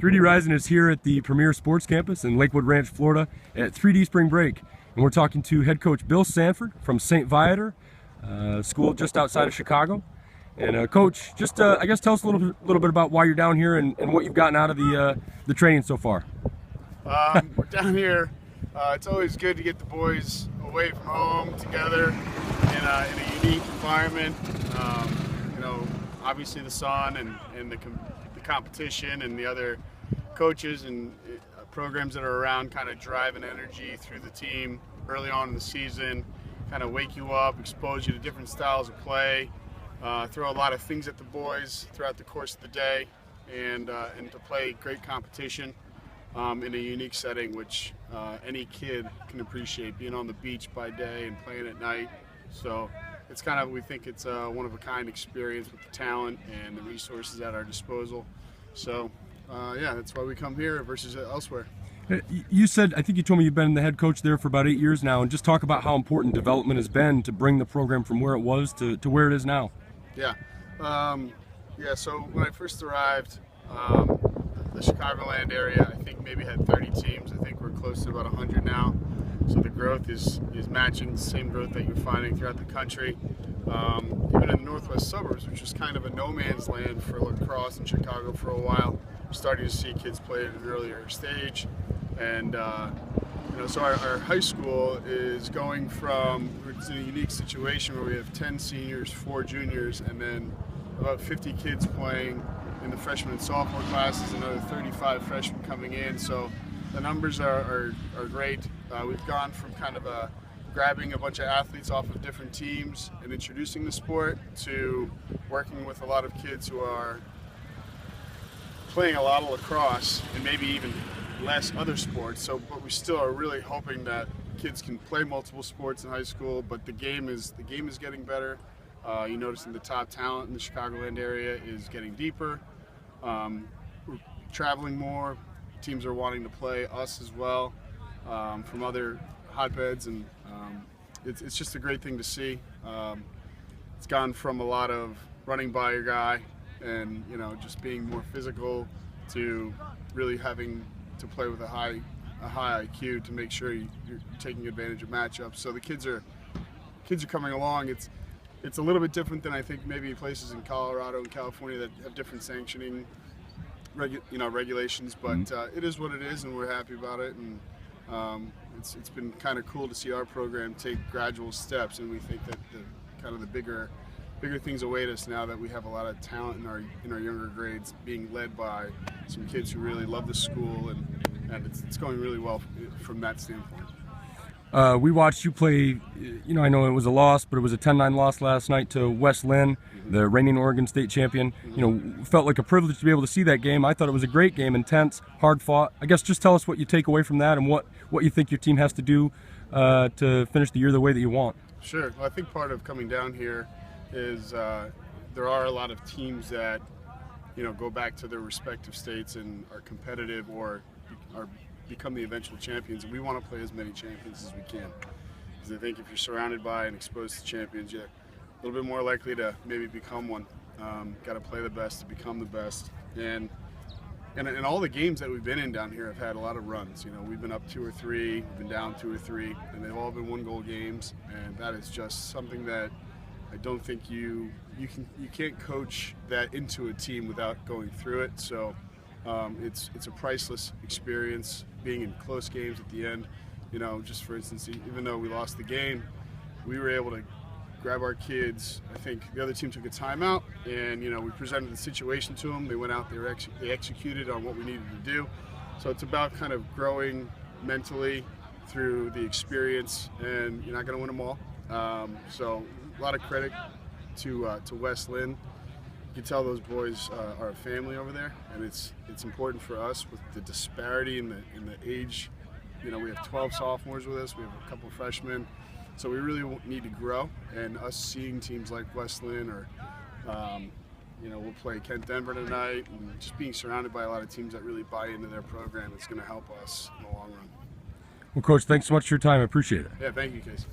3D Rising is here at the premier sports campus in Lakewood Ranch, Florida at 3D Spring Break. And we're talking to head coach Bill Sanford from St. Viator, school just outside of Chicago. And Coach, just I guess tell us a little bit about why you're down here and what you've gotten out of the training so far. We're down here. It's always good to get the boys away from home together in a unique environment. You know, obviously the sun and the competition and the other coaches and programs that are around kind of driving energy through the team early on in the season, kind of wake you up, expose you to different styles of play, throw a lot of things at the boys throughout the course of the day, and to play great competition in a unique setting, which any kid can appreciate, being on the beach by day and playing at night. So it's kind of, we think it's a one-of-a-kind experience with the talent and the resources at our disposal. So yeah, that's why we come here versus elsewhere. You said, I think you told me you've been the head coach there for about 8 years now, and just talk about how important development has been to bring the program from where it was to where it is now. Yeah, yeah. So when I first arrived, the Chicagoland area, I think maybe had 30 teams. I think we're close to about 100 now. So the growth is matching the same growth that you're finding throughout the country. Even in the northwest suburbs, which was kind of a no man's land for lacrosse in Chicago for a while, we're starting to see kids play at an earlier stage. And you know, so our high school is going from, it's in a unique situation where we have 10 seniors, 4 juniors, and then about 50 kids playing in the freshman and sophomore classes, another 35 freshmen coming in. So the numbers are great. We've gone from kind of grabbing a bunch of athletes off of different teams and introducing the sport to working with a lot of kids who are playing a lot of lacrosse and maybe even less other sports. So, but we still are really hoping that kids can play multiple sports in high school. But the game is getting better. You notice in the top talent in the Chicagoland area is getting deeper. We're traveling more. Teams are wanting to play us as well from other hotbeds, and it's just a great thing to see. It's gone from a lot of running by your guy and, you know, just being more physical to really having to play with a high IQ to make sure you're taking advantage of matchups. So the kids are coming along. It's a little bit different than I think maybe places in Colorado and California that have different sanctioning regulations, but it is what it is, and we're happy about it. And it's been kind of cool to see our program take gradual steps, and we think that the bigger things await us now that we have a lot of talent in our younger grades, being led by some kids who really love the school, and it's going really well from that standpoint. We watched you play, you know, I know it was a loss, but it was a 10-9 loss last night to West Lynn, the reigning Oregon State champion. You know, felt like a privilege to be able to see that game. I thought it was a great game, intense, hard fought. I guess just tell us what you take away from that and what you think your team has to do to finish the year the way that you want. Sure. Well, I think part of coming down here is there are a lot of teams that, you know, go back to their respective states and are competitive or are become the eventual champions, and we want to play as many champions as we can, because I think if you're surrounded by and exposed to champions, you're a little bit more likely to maybe become one. Got to play the best to become the best, and all the games that we've been in down here have had a lot of runs. You know, we've been up 2 or 3, we've been down 2 or 3, and they've all been 1-goal games, and that is just something that I don't think you can't coach that into a team without going through it. So it's a priceless experience being in close games at the end. You know, just for instance, even though we lost the game, we were able to grab our kids. I think the other team took a timeout, and, you know, we presented the situation to them. They went out, they executed on what we needed to do. So it's about kind of growing mentally through the experience, and you're not going to win them all. So a lot of credit to West Lynn. You can tell those boys are a family over there, and it's important for us with the disparity in the age. You know, we have 12 sophomores with us, we have a couple of freshmen, so we really need to grow. And us seeing teams like West Lynn, or you know, we'll play Kent Denver tonight, and just being surrounded by a lot of teams that really buy into their program, it's going to help us in the long run. Well, Coach, thanks so much for your time. I appreciate it. Yeah, thank you, Casey.